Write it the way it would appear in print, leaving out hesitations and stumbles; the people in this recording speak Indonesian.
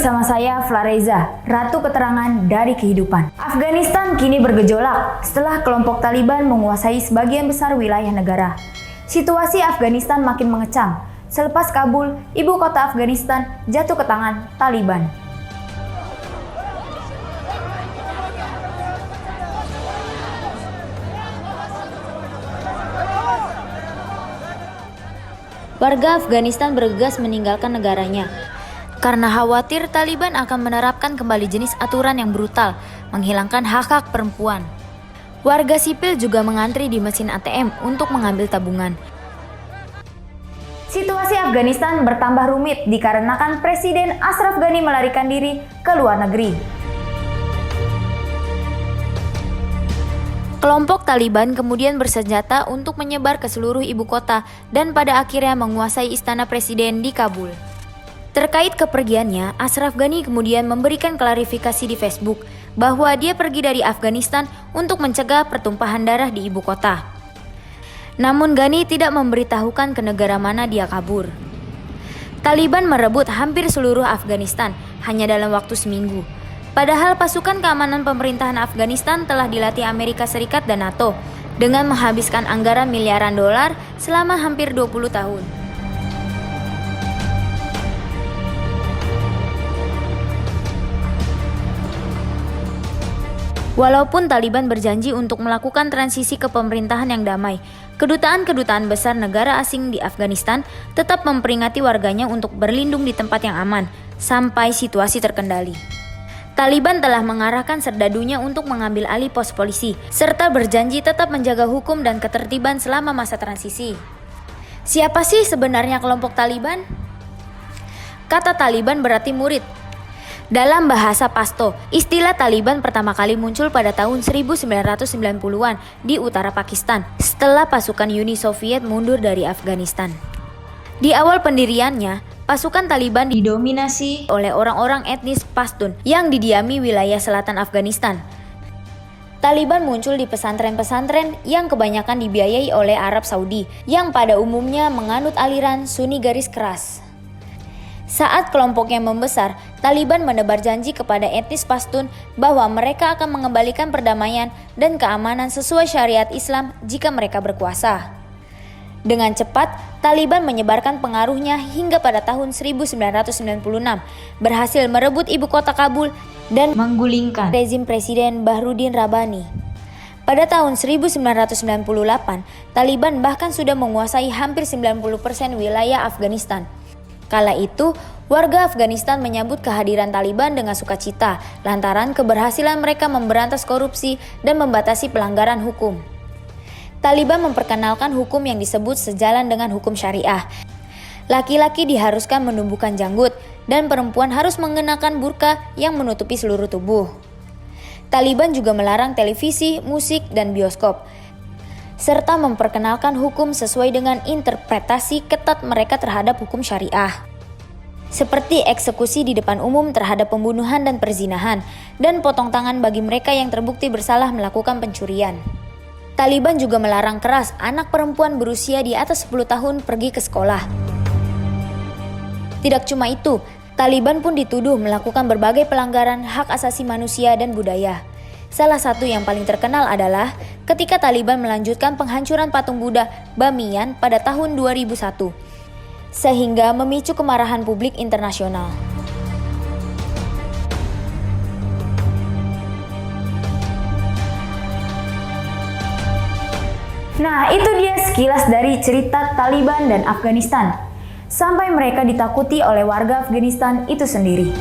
bersama saya Flareza, Ratu Keterangan dari Kehidupan. Afghanistan kini bergejolak setelah kelompok Taliban menguasai sebagian besar wilayah negara. Situasi Afghanistan makin mengecam selepas Kabul, ibu kota Afghanistan, jatuh ke tangan Taliban. Warga Afghanistan bergegas meninggalkan negaranya karena khawatir Taliban akan menerapkan kembali jenis aturan yang brutal, menghilangkan hak-hak perempuan. Warga sipil juga mengantri di mesin ATM untuk mengambil tabungan. Situasi Afghanistan bertambah rumit dikarenakan Presiden Ashraf Ghani melarikan diri ke luar negeri. Kelompok Taliban kemudian bersenjata untuk menyebar ke seluruh ibu kota dan pada akhirnya menguasai istana presiden di Kabul. Terkait kepergiannya, Ashraf Ghani kemudian memberikan klarifikasi di Facebook bahwa dia pergi dari Afghanistan untuk mencegah pertumpahan darah di ibu kota. Namun Ghani tidak memberitahukan ke negara mana dia kabur. Taliban merebut hampir seluruh Afghanistan hanya dalam waktu seminggu. Padahal pasukan keamanan pemerintahan Afghanistan telah dilatih Amerika Serikat dan NATO dengan menghabiskan anggaran miliaran dolar selama hampir 20 tahun. Walaupun Taliban berjanji untuk melakukan transisi ke pemerintahan yang damai, kedutaan-kedutaan besar negara asing di Afghanistan tetap memperingati warganya untuk berlindung di tempat yang aman sampai situasi terkendali. Taliban telah mengarahkan serdadunya untuk mengambil alih pos polisi, serta berjanji tetap menjaga hukum dan ketertiban selama masa transisi. Siapa sih sebenarnya kelompok Taliban? Kata Taliban berarti murid. Dalam bahasa Pashto, istilah Taliban pertama kali muncul pada tahun 1990-an di utara Pakistan setelah pasukan Uni Soviet mundur dari Afghanistan. Di awal pendiriannya, pasukan Taliban didominasi oleh orang-orang etnis Pashtun yang didiami wilayah selatan Afghanistan. Taliban muncul di pesantren-pesantren yang kebanyakan dibiayai oleh Arab Saudi yang pada umumnya menganut aliran Sunni garis keras. Saat kelompoknya membesar, Taliban menebar janji kepada etnis Pashtun bahwa mereka akan mengembalikan perdamaian dan keamanan sesuai syariat Islam jika mereka berkuasa. Dengan cepat, Taliban menyebarkan pengaruhnya hingga pada tahun 1996, berhasil merebut ibu kota Kabul dan menggulingkan rezim Presiden Bahruddin Rabbani. Pada tahun 1998, Taliban bahkan sudah menguasai hampir 90% wilayah Afghanistan. Kala itu, warga Afghanistan menyambut kehadiran Taliban dengan sukacita lantaran keberhasilan mereka memberantas korupsi dan membatasi pelanggaran hukum. Taliban memperkenalkan hukum yang disebut sejalan dengan hukum syariah. Laki-laki diharuskan menumbuhkan janggut dan perempuan harus mengenakan burqa yang menutupi seluruh tubuh. Taliban juga melarang televisi, musik, dan bioskop, serta memperkenalkan hukum sesuai dengan interpretasi ketat mereka terhadap hukum syariah. Seperti eksekusi di depan umum terhadap pembunuhan dan perzinahan, dan potong tangan bagi mereka yang terbukti bersalah melakukan pencurian. Taliban juga melarang keras anak perempuan berusia di atas 10 tahun pergi ke sekolah. Tidak cuma itu, Taliban pun dituduh melakukan berbagai pelanggaran hak asasi manusia dan budaya. Salah satu yang paling terkenal adalah ketika Taliban melanjutkan penghancuran patung Buddha Bamiyan pada tahun 2001, sehingga memicu kemarahan publik internasional. Nah, itu dia sekilas dari cerita Taliban dan Afghanistan, sampai mereka ditakuti oleh warga Afghanistan itu sendiri.